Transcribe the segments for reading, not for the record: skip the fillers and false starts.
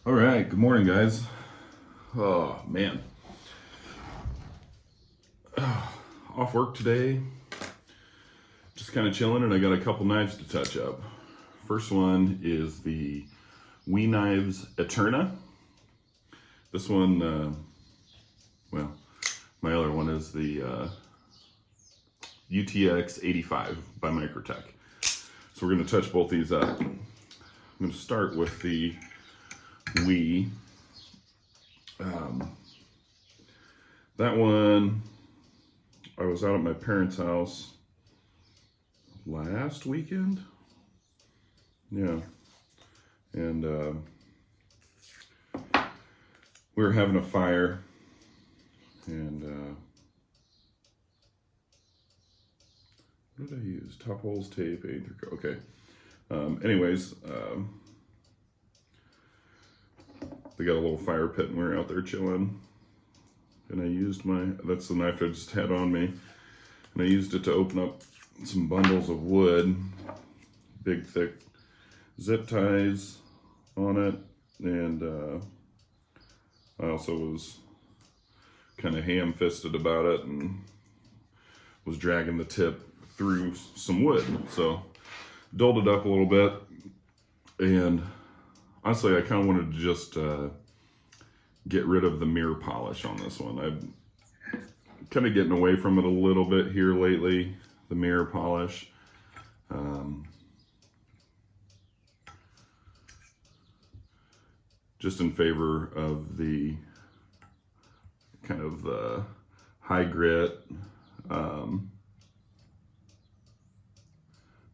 All right, good morning, guys. Oh, man. Off work today, just kind of chilling, and I got a couple knives to touch up. First one is the Wee Knives Aeterna. This one, well, my other one is the UTX-85 by Microtech. So we're going to touch both these up. I'm going to start with the Wee. That one, I was out at my parents' house last weekend. Yeah. And we were having a fire, and what did I use? Top holes, tape, Aeterna. Okay. Anyways, they got a little fire pit and we were out there chilling. And I used that's the knife I just had on me. And I used it to open up some bundles of wood, big thick zip ties on it. And I also was kind of ham-fisted about it and was dragging the tip through some wood. So dulled it up a little bit. And honestly, I kind of wanted to just get rid of the mirror polish on this one. I'm kind of getting away from it a little bit here lately, the mirror polish. Just in favor of the kind of the high grit. And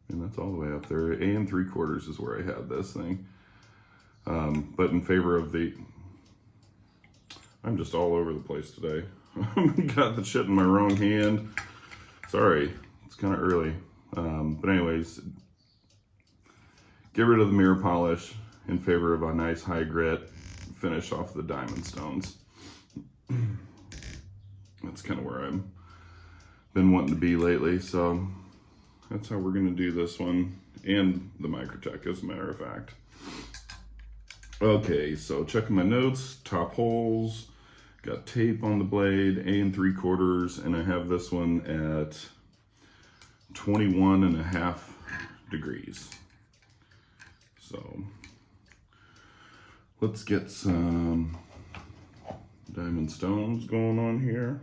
that's all the way up there. 8 3/4 is where I had this thing. But in favor of I'm just all over the place today. Got the shit in my wrong hand. Sorry, it's kind of early. But anyways, get rid of the mirror polish in favor of a nice high grit finish off the diamond stones. That's kind of where I've been wanting to be lately. So that's how we're gonna do this one, and the Microtech, as a matter of fact. Okay, so checking my notes, top holes, got tape on the blade, 8 3/4, and I have this one at 21.5 degrees. So let's get some diamond stones going on here.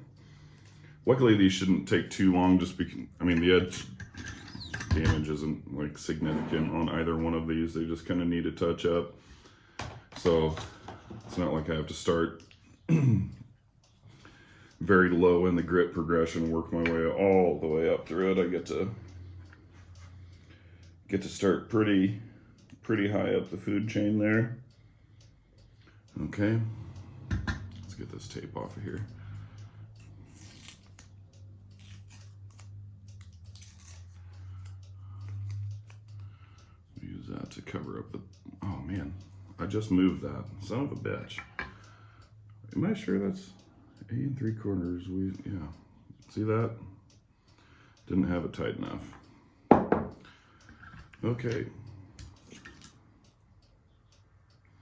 Luckily, these shouldn't take too long, just because, I mean, the edge damage isn't like significant on either one of these. They just kind of need a touch up. So it's not like I have to start very low in the grit progression, work my way all the way up through it. I get to start pretty high up the food chain there. Okay, let's get this tape off of here. Use that to cover up the, oh man, I just moved that, son of a bitch. Am I sure that's 8 3/4? Yeah, see that? Didn't have it tight enough. Okay.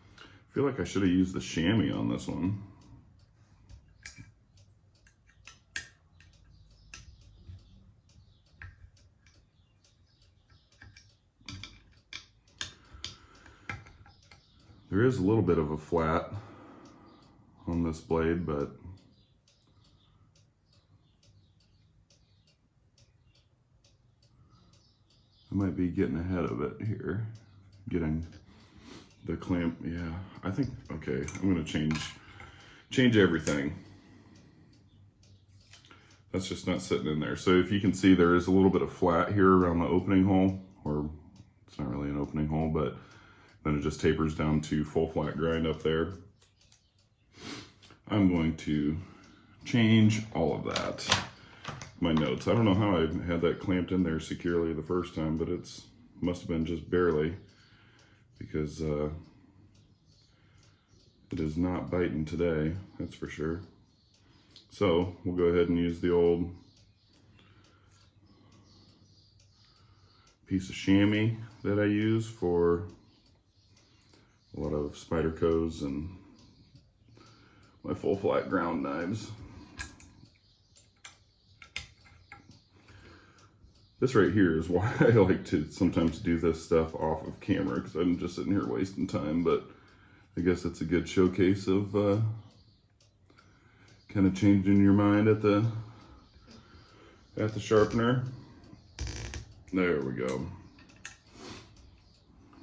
I feel like I should have used the chamois on this one. There is a little bit of a flat on this blade, but I might be getting ahead of it here. Getting the clamp, yeah, I think, okay, I'm gonna change everything. That's just not sitting in there. So if you can see, there is a little bit of flat here around the opening hole, or it's not really an opening hole, but then it just tapers down to full flat grind up there. I'm going to change all of that. My notes, I don't know how I had that clamped in there securely the first time, but it's must have been just barely, because it is not biting today, that's for sure. So we'll go ahead and use the old piece of chamois that I use for a lot of Spydercos and my full flat ground knives. This right here is why I like to sometimes do this stuff off of camera, because I'm just sitting here wasting time, but I guess it's a good showcase of kind of changing your mind at the sharpener. There we go.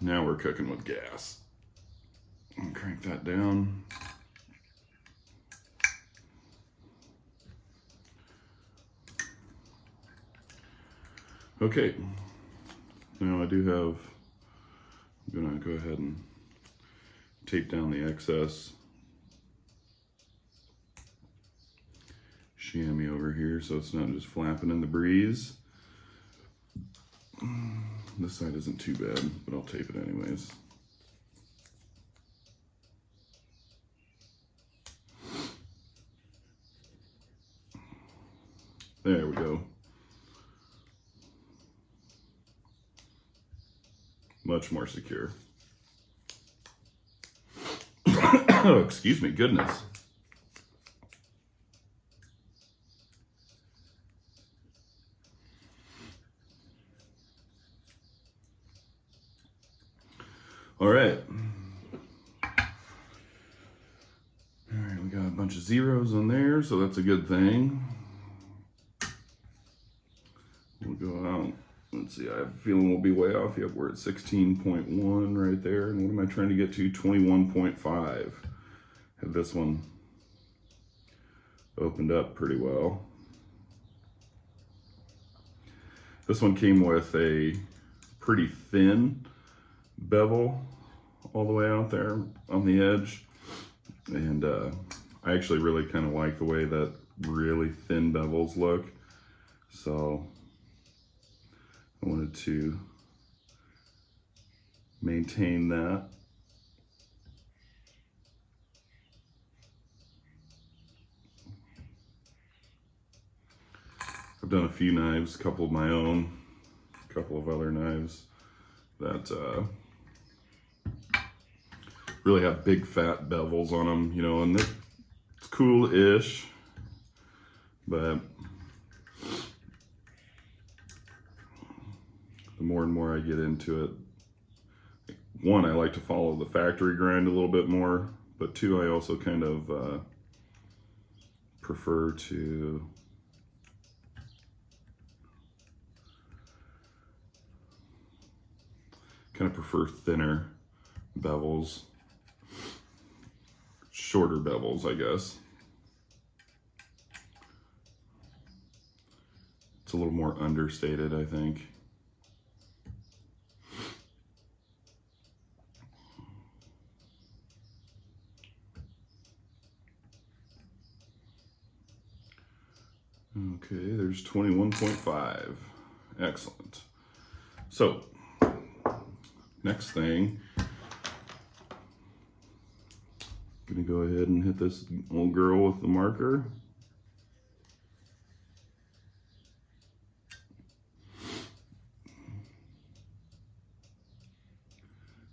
Now we're cooking with gas. And crank that down. Okay, now I do have, I'm gonna go ahead and tape down the excess chamois over here so it's not just flapping in the breeze. This side isn't too bad, but I'll tape it anyways. There we go. Much more secure. Oh, excuse me, goodness. All right. All right, we got a bunch of zeros on there, so that's a good thing. We'll go out. Let's see, I have a feeling we'll be way off. Yep, we're at 16.1 right there. And what am I trying to get to? 21.5. Had this one opened up pretty well. This one came with a pretty thin bevel all the way out there on the edge. And I actually really kind of like the way that really thin bevels look. So I wanted to maintain that. I've done a few knives, a couple of my own, a couple of other knives that really have big fat bevels on them, you know, and it's cool-ish, but the more and more I get into it, one, I like to follow the factory grind a little bit more, but two, I also kind of prefer to thinner bevels, shorter bevels, I guess. It's a little more understated, I think. Okay, there's 21.5. Excellent. So, next thing, I'm gonna go ahead and hit this old girl with the marker.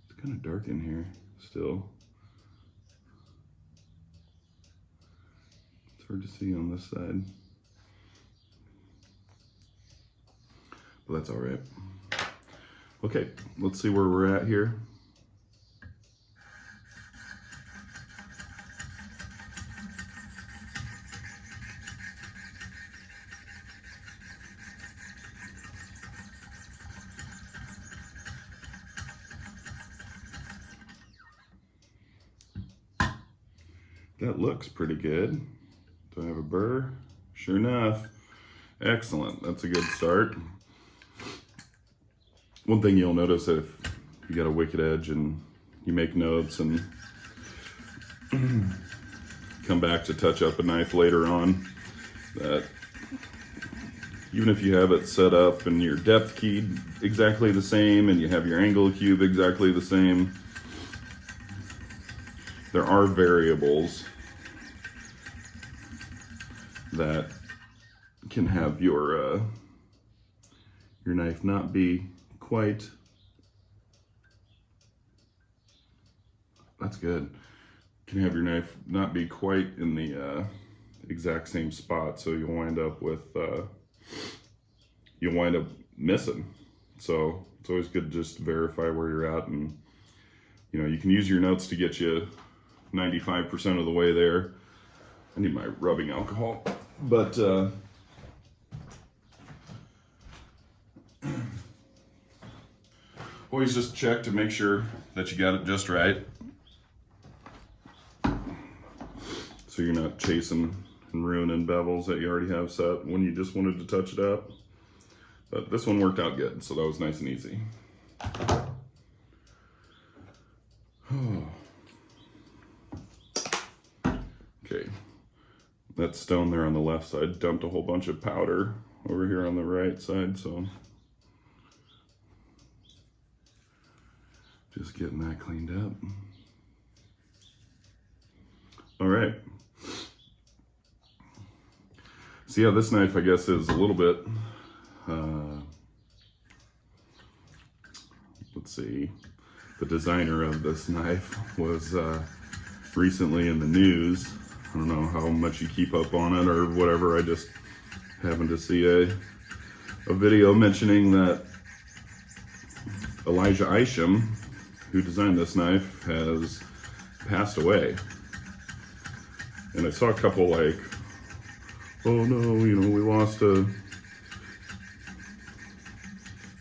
It's kind of dark in here still. It's hard to see on this side, but that's all right. Okay, let's see where we're at here. That looks pretty good. Do I have a burr? Sure enough. Excellent, that's a good start. One thing you'll notice if you got a wicked edge and you make notes and come back to touch up a knife later on, that even if you have it set up and your depth keyed exactly the same and you have your angle cube exactly the same, there are variables that can have your knife not be quite that's good. You can have your knife not be quite in the exact same spot, so you'll wind up with you'll wind up missing. So it's always good to just verify where you're at, and you know, you can use your notes to get you 95% of the way there. I need my rubbing alcohol, but always just check to make sure that you got it just right, so you're not chasing and ruining bevels that you already have set when you just wanted to touch it up. But this one worked out good, so that was nice and easy. Okay, that stone there on the left side dumped a whole bunch of powder over here on the right side, so just getting that cleaned up. All right. So yeah, this knife, I guess, is a little bit, let's see, the designer of this knife was recently in the news. I don't know how much you keep up on it or whatever. I just happened to see a video mentioning that Elijah Isham, who designed this knife, has passed away. And I saw a couple like, oh no, you know, we lost a,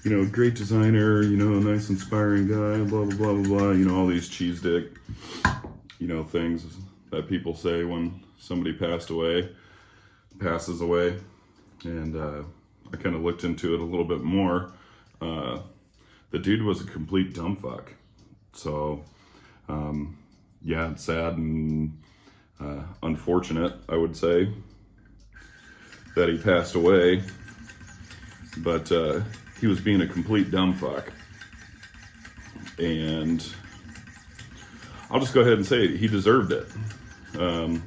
you know, great designer, you know, a nice inspiring guy, blah, blah, blah, blah, blah. You know, all these cheese dick, you know, things that people say when somebody passes away. And I kind of looked into it a little bit more. The dude was a complete dumb fuck. So, yeah, it's sad and unfortunate, I would say, that he passed away. But he was being a complete dumb fuck. And I'll just go ahead and say it, he deserved it.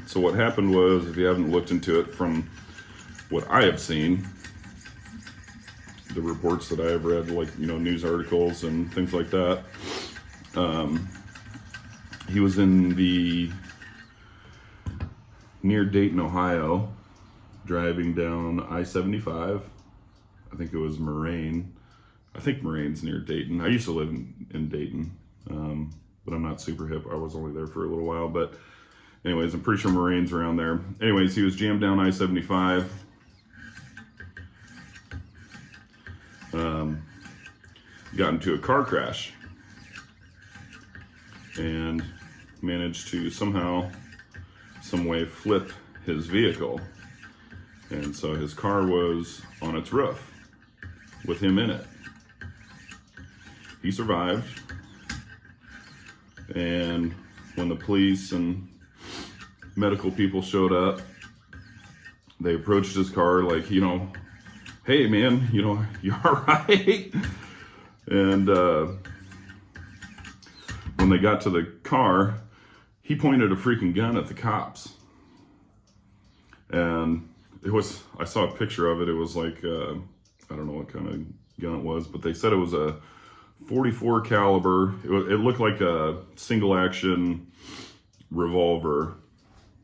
So what happened was, if you haven't looked into it, from what I have seen, the reports that I have read, like, you know, news articles and things like that, he was in the near Dayton, Ohio, driving down I-75. I think it was Moraine. I think Moraine's near Dayton. I used to live in Dayton, but I'm not super hip. I was only there for a little while, but anyways, I'm pretty sure Moraine's around there. Anyways, he was jammed down I-75. Got into a car crash and managed to somehow, some way, flip his vehicle. And so his car was on its roof with him in it. He survived. And when the police and medical people showed up, they approached his car like, you know, hey man, you know, you all right? And when they got to the car, he pointed a freaking gun at the cops. And it was, I saw a picture of it. It was like, I don't know what kind of gun it was, but they said it was a 44 caliber. It looked like a single action revolver.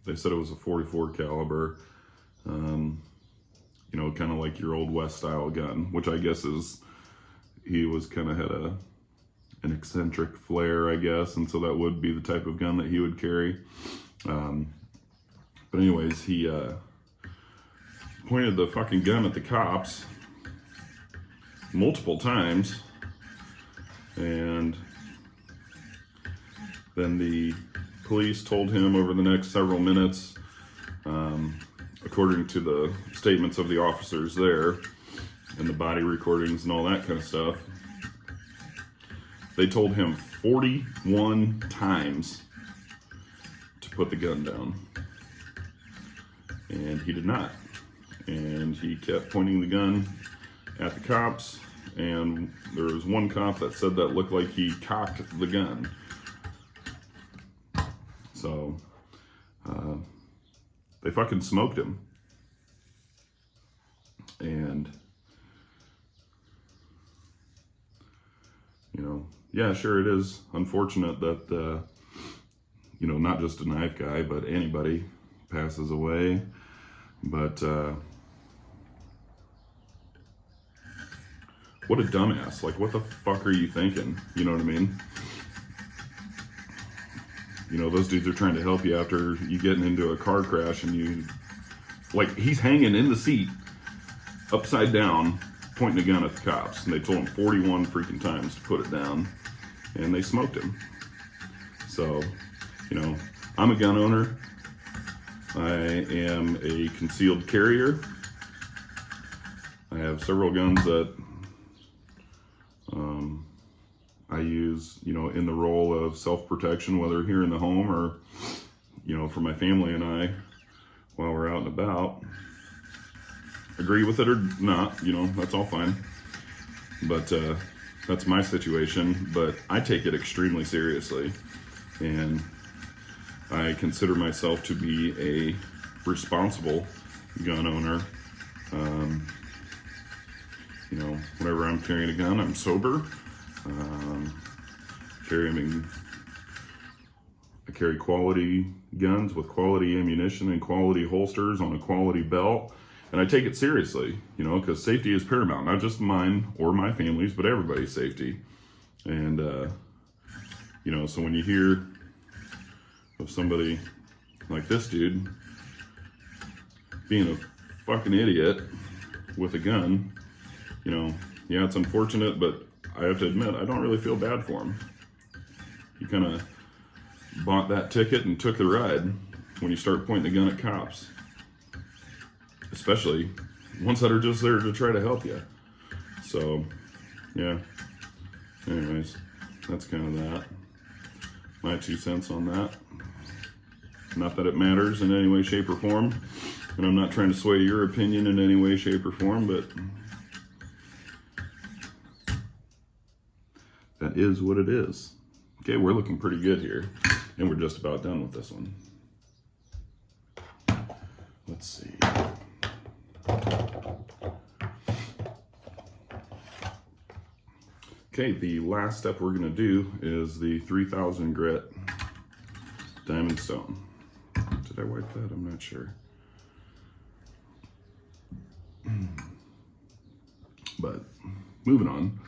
They said it was a 44 caliber. You know, kind of like your old West style gun, which I guess is, he was kind of had an eccentric flair, I guess, and so that would be the type of gun that he would carry. But anyways, he pointed the fucking gun at the cops multiple times, and then the police told him over the next several minutes, according to the statements of the officers there and the body recordings and all that kind of stuff, they told him 41 times to put the gun down, and he did not. And he kept pointing the gun at the cops, and there was one cop that said that looked like he cocked the gun. So they fucking smoked him. And you know, yeah, sure, it is unfortunate that you know, not just a knife guy, but anybody passes away. But what a dumbass. Like, what the fuck are you thinking? You know what I mean? You know, those dudes are trying to help you after you getting into a car crash and you, like, he's hanging in the seat upside down, pointing a gun at the cops. And they told him 41 freaking times to put it down. And they smoked him. So, you know, I'm a gun owner. I am a concealed carrier. I have several guns that I use, you know, in the role of self-protection, whether here in the home or, you know, for my family and I while we're out and about. Agree with it or not, you know, that's all fine. But that's my situation. But I take it extremely seriously. And I consider myself to be a responsible gun owner. You know, whenever I'm carrying a gun, I'm sober. I carry quality guns with quality ammunition and quality holsters on a quality belt. And I take it seriously, you know, because safety is paramount, not just mine or my family's, but everybody's safety. And, you know, so when you hear of somebody like this dude being a fucking idiot with a gun, you know, yeah, it's unfortunate, but I have to admit, I don't really feel bad for him. He kind of bought that ticket and took the ride when you start pointing the gun at cops. Especially ones that are just there to try to help you. So, yeah. Anyways, that's kind of that. My 2 cents on that. Not that it matters in any way, shape, or form. And I'm not trying to sway your opinion in any way, shape, or form, but that is what it is. Okay, we're looking pretty good here. And we're just about done with this one. Let's see. Okay, the last step we're gonna do is the 3000 grit diamond stone. Did I wipe that? I'm not sure. But moving on.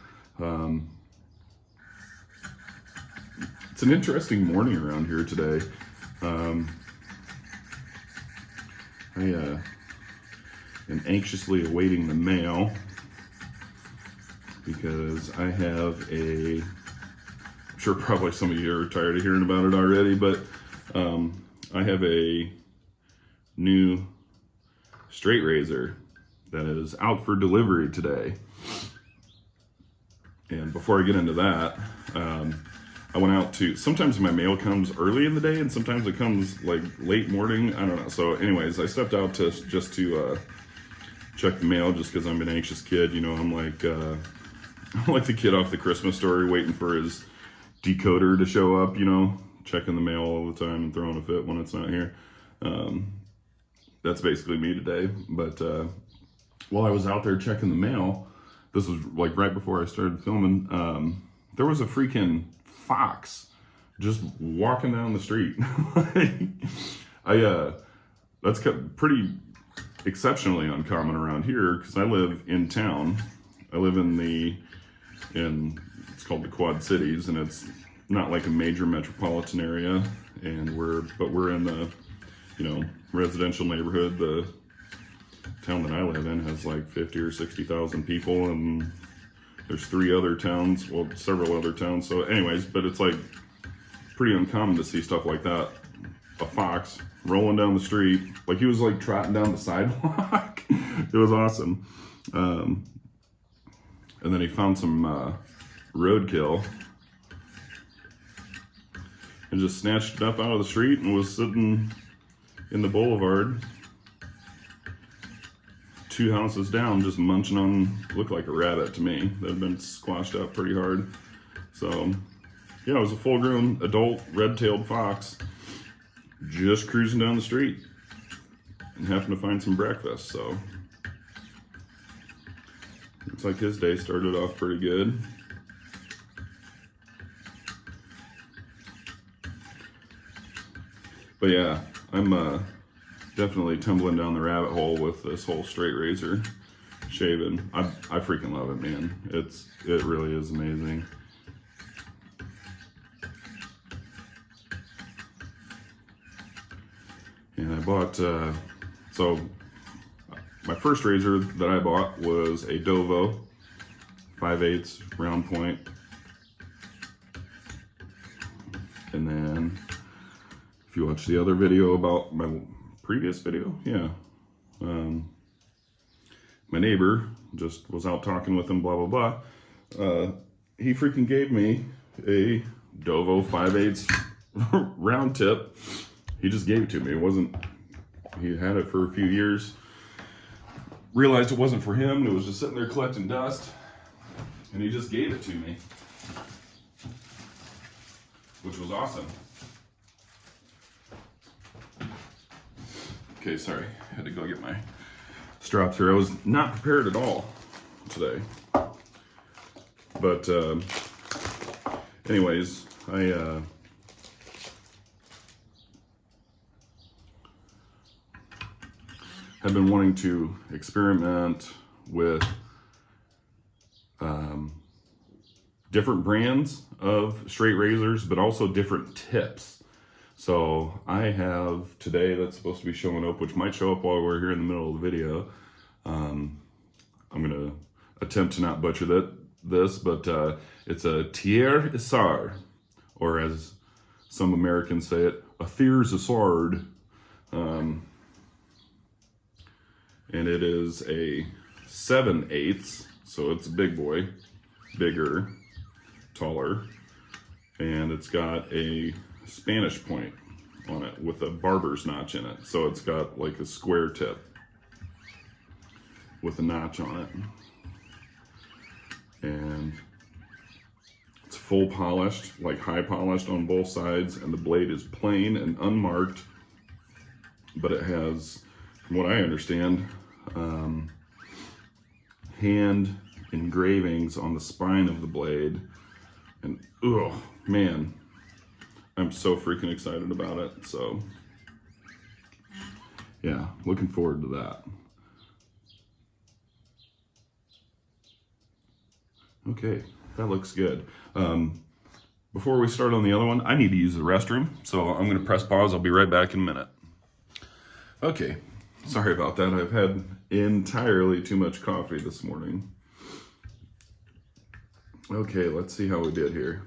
It's an interesting morning around here today. I am anxiously awaiting the mail because I have I'm sure probably some of you are tired of hearing about it already, but I have a new straight razor that is out for delivery today. And before I get into that, I went out to, sometimes my mail comes early in the day and sometimes it comes like late morning. I don't know. So anyways, I stepped out to check the mail just because I'm an anxious kid. You know, I'm like the kid off the Christmas Story waiting for his decoder to show up, you know, checking the mail all the time and throwing a fit when it's not here. That's basically me today. But while I was out there checking the mail, this was like right before I started filming, there was a freaking fox just walking down the street. That's pretty exceptionally uncommon around here because I live in town. I live it's called the Quad Cities, and it's not like a major metropolitan area, and we're in the, you know, residential neighborhood. The town that I live in has like 50 or 60,000 people, and there's 3 other towns, well, several other towns. So anyways, but it's like pretty uncommon to see stuff like that. A fox rolling down the street, like he was like trotting down the sidewalk. It was awesome. And then he found some roadkill and just snatched it up out of the street and was sitting in the boulevard 2 houses down, just munching on, looked like a rabbit to me. That had been squashed up pretty hard. So, yeah, it was a full-grown adult red-tailed fox just cruising down the street and happened to find some breakfast. So, looks like his day started off pretty good. But yeah, I'm definitely tumbling down the rabbit hole with this whole straight razor shaving. I freaking love it, man. It really is amazing. And I bought, so my first razor that I bought was a Dovo 5/8 round point. And then if you watch the other video about my previous video, yeah, my neighbor just was out talking with him, blah, blah, blah. He freaking gave me a Dovo 5/8 round tip. He just gave it to me. It wasn't, he had it for a few years. Realized it wasn't for him. It was just sitting there collecting dust. And he just gave it to me, which was awesome. Okay, sorry. Had to go get my straps here. I was not prepared at all today. But anyways, I have been wanting to experiment with different brands of straight razors, but also different tips. So I have today that's supposed to be showing up, which might show up while we're here in the middle of the video. I'm gonna attempt to not butcher this, but it's a Aeterna, or as some Americans say it, a Aeterna. And it is a 7/8, so it's a big boy, bigger, taller, and it's got a Spanish point on it with a barber's notch in it. So it's got like a square tip with a notch on it. And it's full polished, like high polished on both sides, and the blade is plain and unmarked, but it has, from what I understand, hand engravings on the spine of the blade. And oh man, I'm so freaking excited about it. So yeah, looking forward to that. Okay, that looks good. Before we start on the other one, I need to use the restroom, so I'm gonna press pause. I'll be right back in a minute. Okay, sorry about that. I've had entirely too much coffee this morning. Okay, let's see how we did here.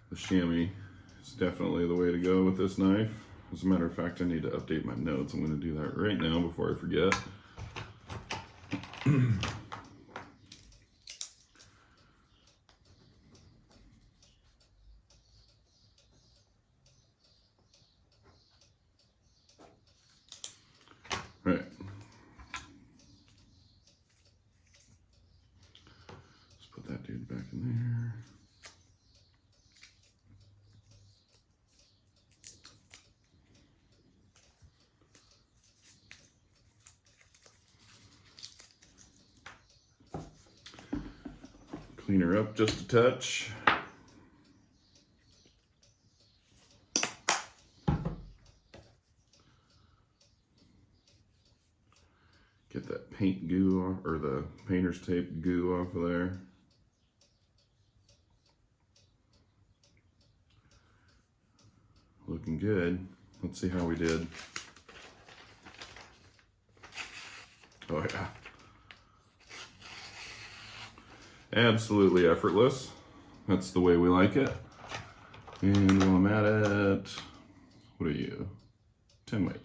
The chamois is definitely the way to go with this knife. As a matter of fact, I need to update my notes. I'm going to do that right now before I forget. All right. Let's put that dude back in there. Clean her up just a touch. Get that paint goo off, or the painter's tape goo off of there. Looking good. Let's see how we did. Oh yeah. Absolutely effortless. That's the way we like it. And while I'm at it, what are you? 10 weight.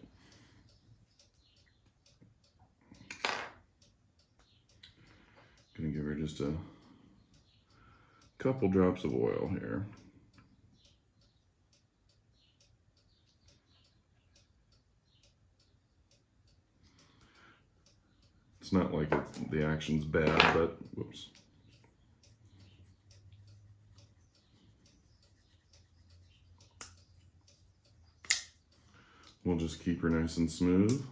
Gonna give her just a couple drops of oil here. It's not like the action's bad, but whoops. We'll just keep her nice and smooth.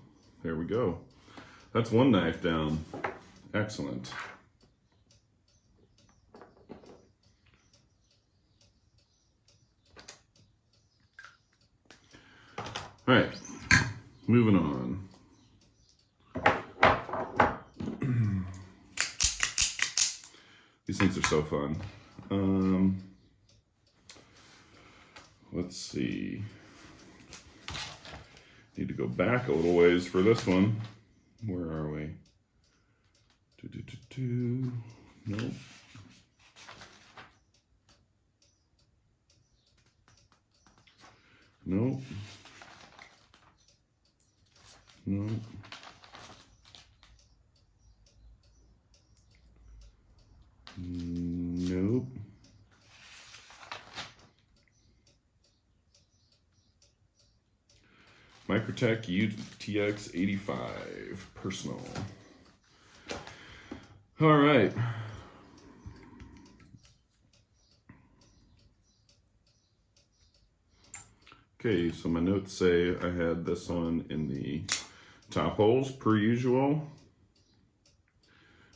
There we go. That's one knife down. Excellent. All right, moving on. These things are so fun. Let's see. Need to go back a little ways for this one. Where are we? Nope. Nope. Nope. Nope. Microtech UTX-85 personal. All right. Okay, so my notes say I had this one in the top holes per usual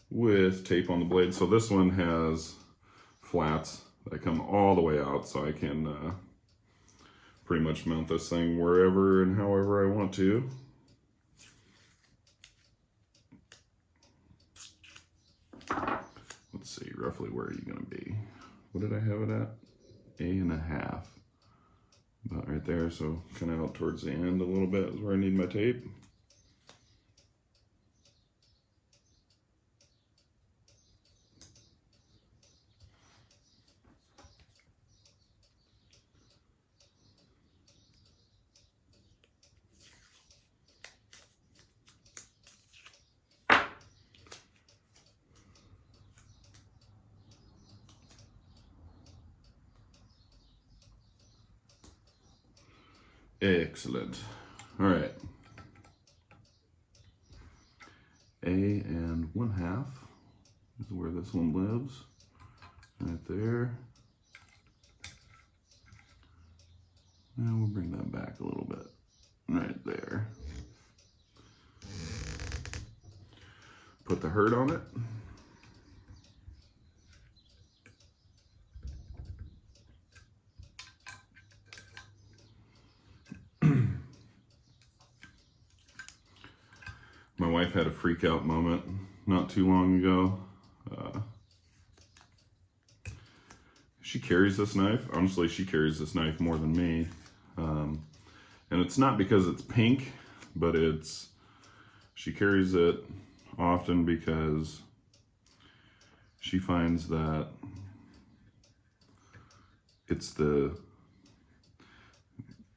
with tape on the blade. So this one has flats that come all the way out, so I can pretty much mount this thing wherever and however I want to. Let's see, roughly where are you gonna be? What did I have it at? 8.5. About right there, so kind of out towards the end a little bit is where I need my tape. Excellent. All right. 1/2 is where this one lives. Right there. And we'll bring that back a little bit. Right there. Put the hurt on it. My wife had a freak out moment not too long ago. She carries this knife. Honestly, she carries this knife more than me. And it's not because it's pink, but she carries it often because she finds that it's the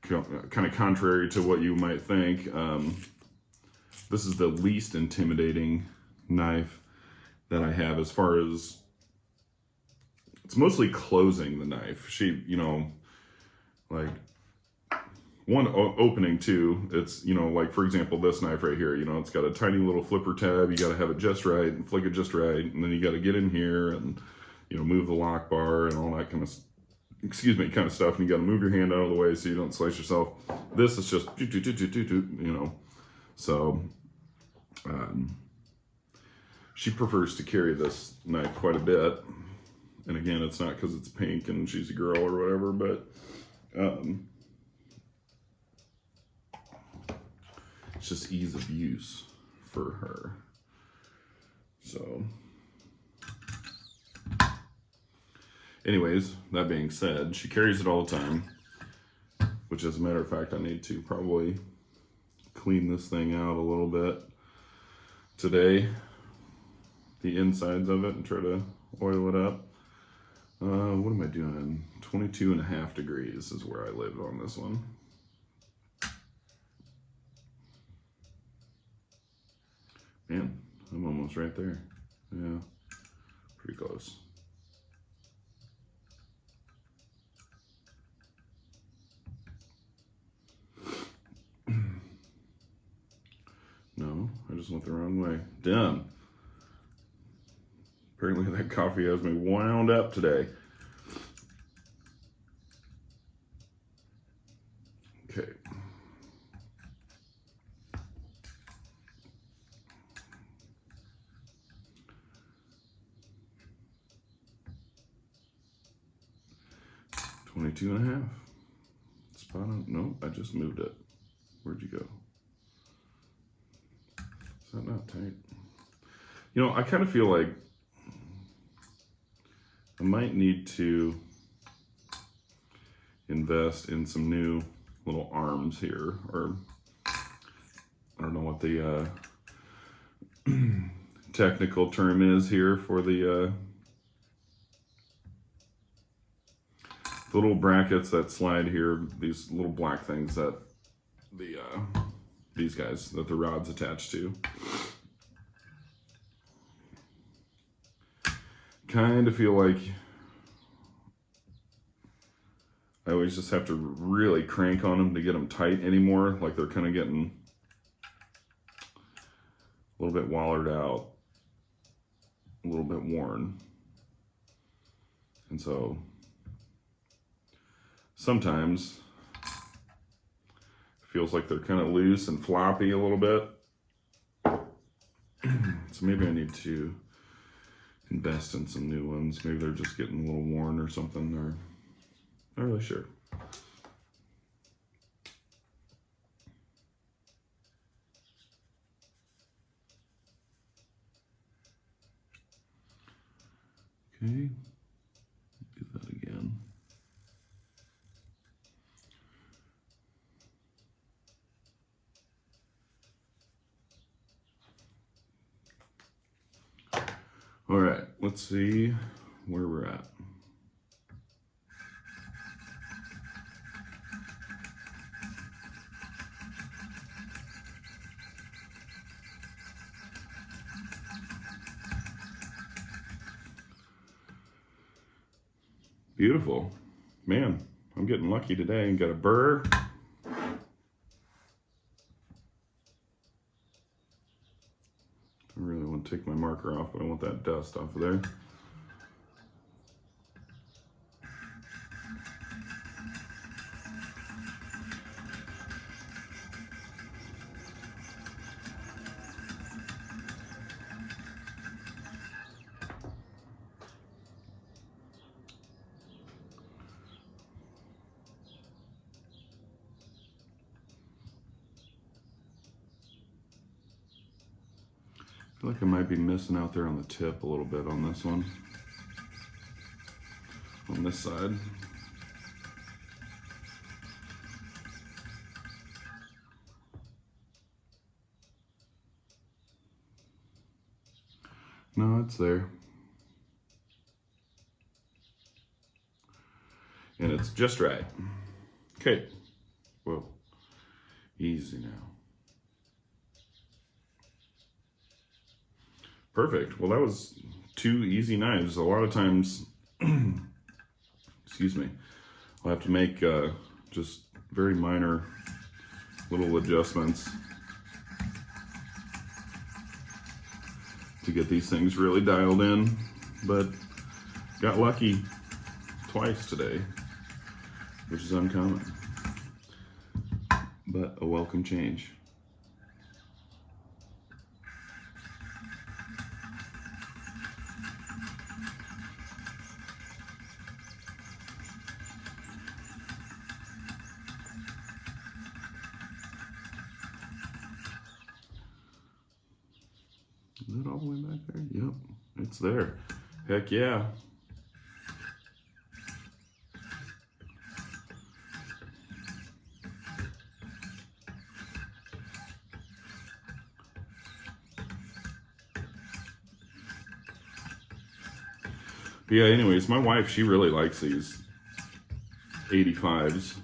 kind of contrary to what you might think. This is the least intimidating knife that I have as far as, it's mostly closing the knife. She, like one opening too, it's, like for example, this knife right here, it's got a tiny little flipper tab. You got to have it just right and flick it just right. And then you got to get in here and, move the lock bar and all that kind of stuff. And you got to move your hand out of the way so you don't slice yourself. This is just, so she prefers to carry this knife quite a bit. And again, it's not because it's pink and she's a girl or whatever, but it's just ease of use for her. So anyways, that being said, she carries it all the time, which as a matter of fact, I need to probably clean this thing out a little bit today, the insides of it, and try to oil it up. What am I doing? 22.5 degrees is where I live on this one. Man, I'm almost right there. Yeah, pretty close. No, I just went the wrong way. Dumb. Apparently that coffee has me wound up today. Okay. $22.5. Spot on. No, I just moved it. Where'd you go? Is that not tight? You know, I kind of feel like I might need to invest in some new little arms here, or I don't know what the technical term is here for the little brackets that slide here, these little black things that these guys that the rod's attached to. Kind of feel like I always just have to really crank on them to get them tight anymore. Like they're kind of getting a little bit wallered out, a little bit worn. And so sometimes it feels like they're kind of loose and floppy a little bit. So maybe I need to invest in some new ones. Maybe they're just getting a little worn or something, or not really sure. Okay, do that again. All right, let's see where we're at. Beautiful. Man, I'm getting lucky today and got a burr. I really want to take my marker off, but I want that dust off of there. I feel like I might be missing out there on the tip a little bit on this one, on this side. No, it's there. And it's just right. Okay. Whoa. Easy now. Perfect. Well, that was 2 easy knives. A lot of times, excuse me, I'll have to make just very minor little adjustments to get these things really dialed in, but got lucky twice today, which is uncommon, but a welcome change. Is it all the way back there? Yep, it's there. Heck yeah. But yeah, anyways, my wife, she really likes these 85s.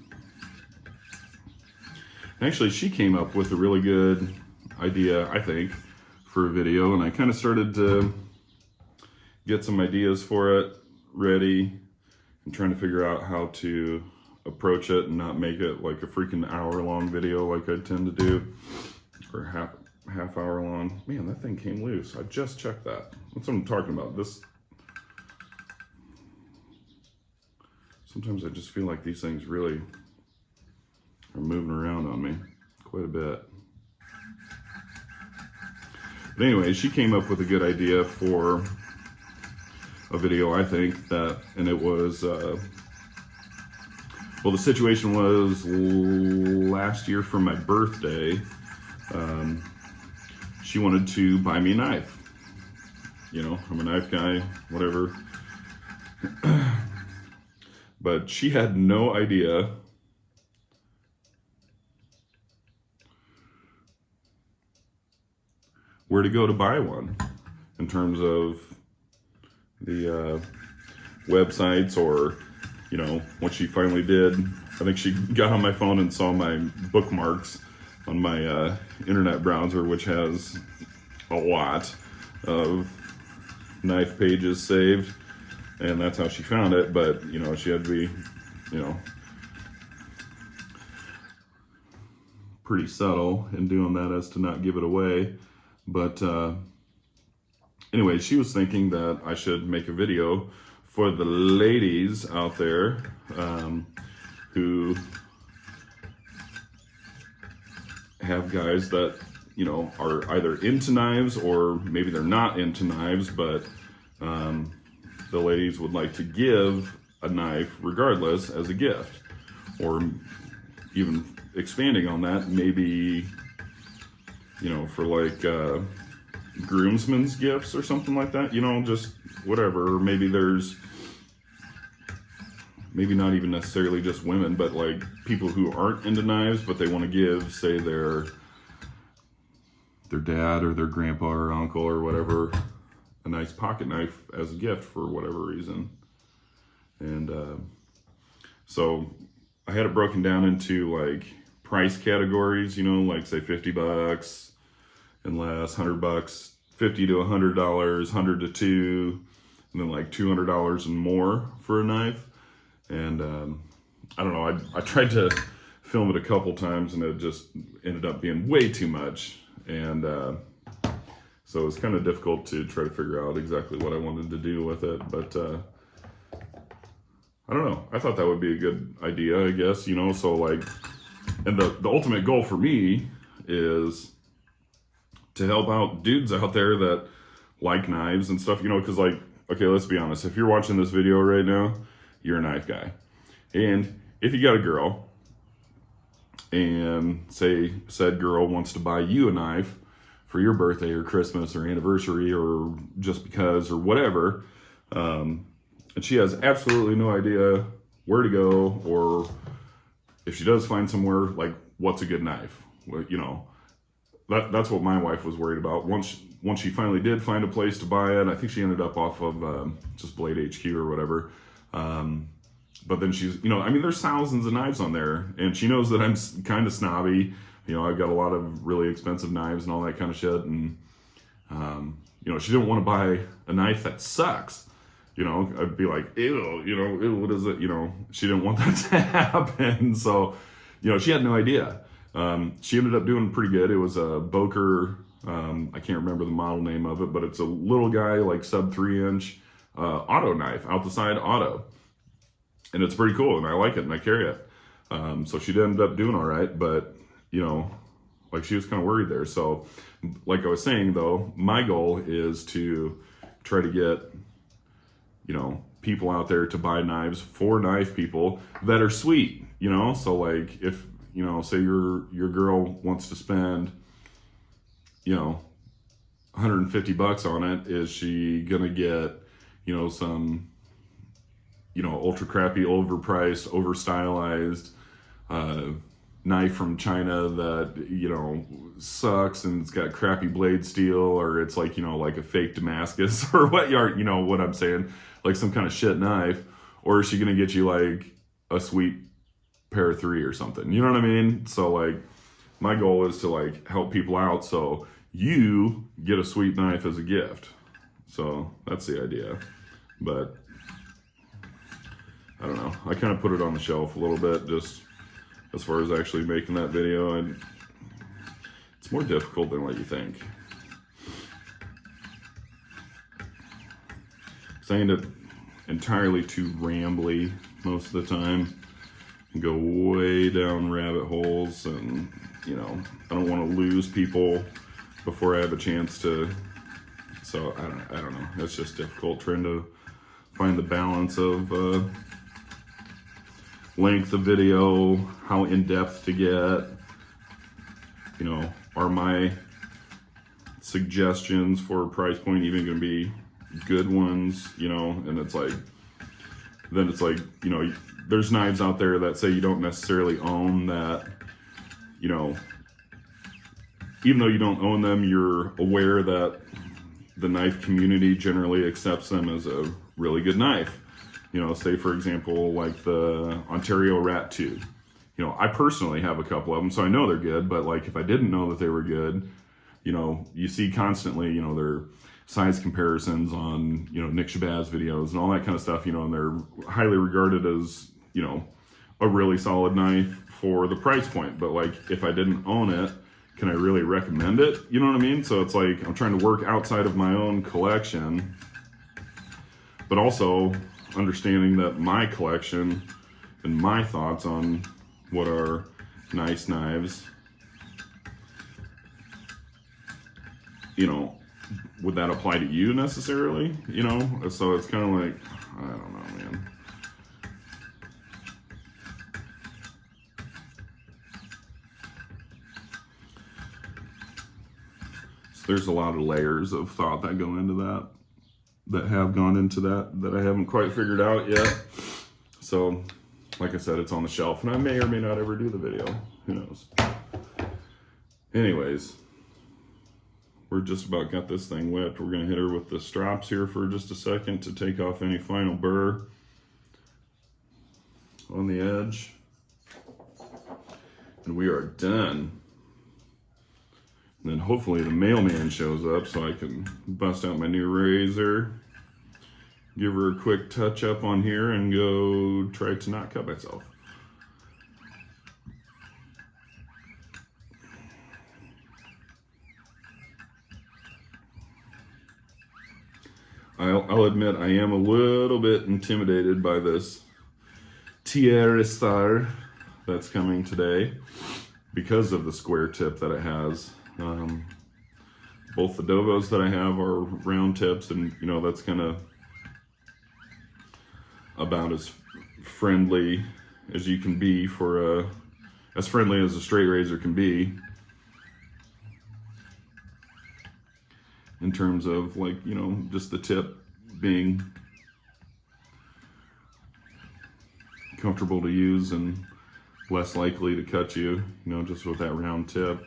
Actually, she came up with a really good idea, I think, for a video, and I kind of started to get some ideas for it ready and trying to figure out how to approach it and not make it like a freaking hour-long video like I tend to do, or half hour long. Man, that thing came loose. I just checked that. That's what I'm talking about. This, sometimes I just feel like these things really are moving around on me quite a bit. But anyway, she came up with a good idea for a video, I think, and it was Well, the situation was last year for my birthday, she wanted to buy me a knife. You know, I'm a knife guy, whatever. But she had no idea where to go to buy one in terms of the websites, or, you know, what she finally did. I think she got on my phone and saw my bookmarks on my internet browser, which has a lot of knife pages saved, and that's how she found it. But, you know, she had to be, you know, pretty subtle in doing that as to not give it away. But anyway, she was thinking that I should make a video for the ladies out there who have guys that, you know, are either into knives, or maybe they're not into knives, but the ladies would like to give a knife regardless as a gift. Or even expanding on that, maybe, you know, for like groomsmen's gifts or something like that, you know, just whatever. Or maybe there's, maybe not even necessarily just women, but like people who aren't into knives, but they want to give, say, their dad or their grandpa or uncle or whatever, a nice pocket knife as a gift for whatever reason. And so I had it broken down into like price categories, you know, like say $50 and less, $100, $50 to $100, $100 to $200, and then like $200 and more for a knife. And I don't know, I tried to film it a couple times and it just ended up being way too much. And so it was kind of difficult to try to figure out exactly what I wanted to do with it. But I don't know, I thought that would be a good idea, I guess, you know. So like, and the ultimate goal for me is to help out dudes out there that like knives and stuff, you know, because like, okay, let's be honest, if you're watching this video right now, you're a knife guy. And if you got a girl and say said girl wants to buy you a knife for your birthday or Christmas or anniversary or just because or whatever, and she has absolutely no idea where to go, or if she does find somewhere, like, what's a good knife? Well, you know, that's what my wife was worried about. Once she finally did find a place to buy it, I think she ended up off of just Blade HQ or whatever. But then she's, you know, I mean, there's thousands of knives on there, and she knows that I'm kind of snobby. You know, I've got a lot of really expensive knives and all that kind of shit. And, you know, she didn't want to buy a knife that sucks. You know, I'd be like, ew, you know, ew, what is it? You know, she didn't want that to happen. So, you know, she had no idea. She ended up doing pretty good. It was a Boker, I can't remember the model name of it, but it's a little guy, like sub 3-inch auto knife, out the side auto. And it's pretty cool, and I like it, and I carry it. So she ended up doing all right, but, you know, like, she was kind of worried there. So, like I was saying, though, my goal is to try to get, you know, people out there to buy knives for knife people that are sweet, you know? So, like, if, you know, say your girl wants to spend, you know, $150 on it, is she gonna get, you know, some, you know, ultra crappy, overpriced, over stylized knife from China that, you know, sucks and it's got crappy blade steel, or it's like, you know, like a fake Damascus or what, you know what I'm saying, like some kind of shit knife? Or is she gonna get you like a sweet pair of 3 or something? You know what I mean? So like, my goal is to like help people out so you get a sweet knife as a gift. So that's the idea. But I don't know, I kind of put it on the shelf a little bit, just as far as actually making that video, and it's more difficult than what you think. So I end up entirely too rambly most of the time, and go way down rabbit holes, and, you know, I don't want to lose people before I have a chance to. So I don't know, it's just difficult trying to find the balance of length of video, how in-depth to get, you know, are my suggestions for price point even going to be good ones, you know? And it's like, then it's like, you know, there's knives out there that say you don't necessarily own that, you know, even though you don't own them, you're aware that the knife community generally accepts them as a really good knife. You know, say for example, like the Ontario Rat 2. You know, I personally have a couple of them, so I know they're good, but like if I didn't know that they were good, you know, you see constantly, you know, their size comparisons on, you know, Nick Shabazz videos and all that kind of stuff, you know, and they're highly regarded as, you know, a really solid knife for the price point. But like if I didn't own it, can I really recommend it? You know what I mean? So it's like I'm trying to work outside of my own collection, but also understanding that my collection and my thoughts on what are nice knives, you know, would that apply to you necessarily? You know, so it's kind of like, I don't know, man. There's a lot of layers of thought that go into that have gone into that I haven't quite figured out yet. So, like I said, it's on the shelf, and I may or may not ever do the video. Who knows? Anyways, we're just about got this thing whipped. We're going to hit her with the strops here for just a second to take off any final burr on the edge. And we are done. And then hopefully the mailman shows up so I can bust out my new razor, give her a quick touch up on here, and go try to not cut myself. I'll admit I am a little bit intimidated by this Aeterna that's coming today because of the square tip that it has. Both the Dovos that I have are round tips, and you know that's kind of about as friendly as you can be for as friendly as a straight razor can be in terms of, like, you know, just the tip being comfortable to use and less likely to cut you, you know, just with that round tip.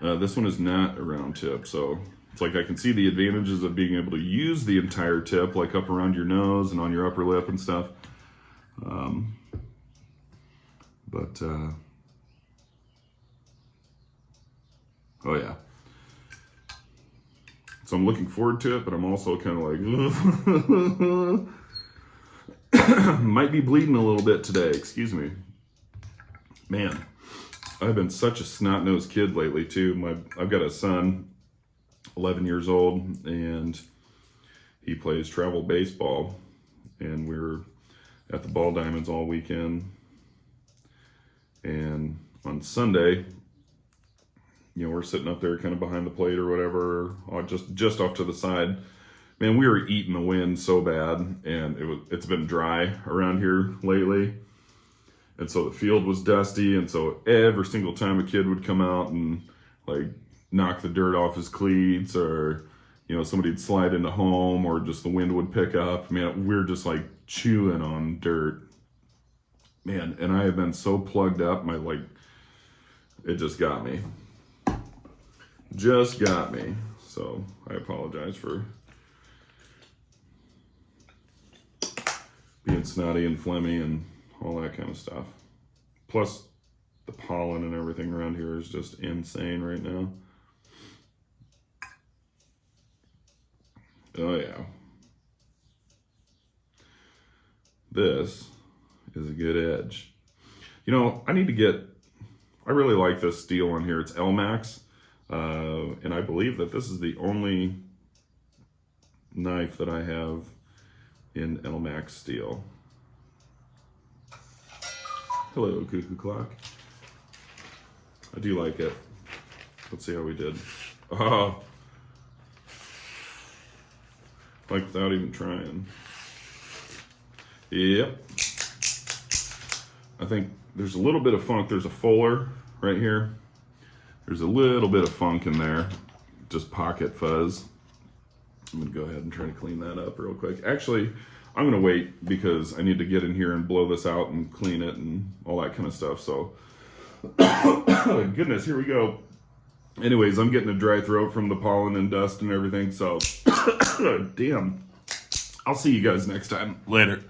This one is not a round tip, so it's like I can see the advantages of being able to use the entire tip, like up around your nose and on your upper lip and stuff. Oh yeah. So I'm looking forward to it, but I'm also kind of like, might be bleeding a little bit today, excuse me. Man, I've been such a snot-nosed kid lately too. I've got a son, 11 years old, and he plays travel baseball, and we were at the Ball Diamonds all weekend. And on Sunday, you know, we're sitting up there kind of behind the plate or whatever, just off to the side. Man, we were eating the wind so bad, and it's been dry around here lately. And so the field was dusty, and so every single time a kid would come out and like knock the dirt off his cleats, or, you know, somebody'd slide into home, or just the wind would pick up. Man, we're just like chewing on dirt. Man, and I have been so plugged up, it just got me. Just got me. So I apologize for being snotty and phlegmy and all that kind of stuff. Plus, the pollen and everything around here is just insane right now. Oh yeah. This is a good edge. You know, I really like this steel on here. It's L-Max. And I believe that this is the only knife that I have in L-Max steel. Hello, Cuckoo Clock. I do like it. Let's see how we did. Oh, like without even trying. Yep. I think there's a little bit of funk. There's a fuller right here. There's a little bit of funk in there, just pocket fuzz. I'm gonna go ahead and try to clean that up real quick. Actually, I'm gonna wait because I need to get in here and blow this out and clean it and all that kind of stuff. So, goodness, here we go. Anyways, I'm getting a dry throat from the pollen and dust and everything. So, damn. I'll see you guys next time. Later.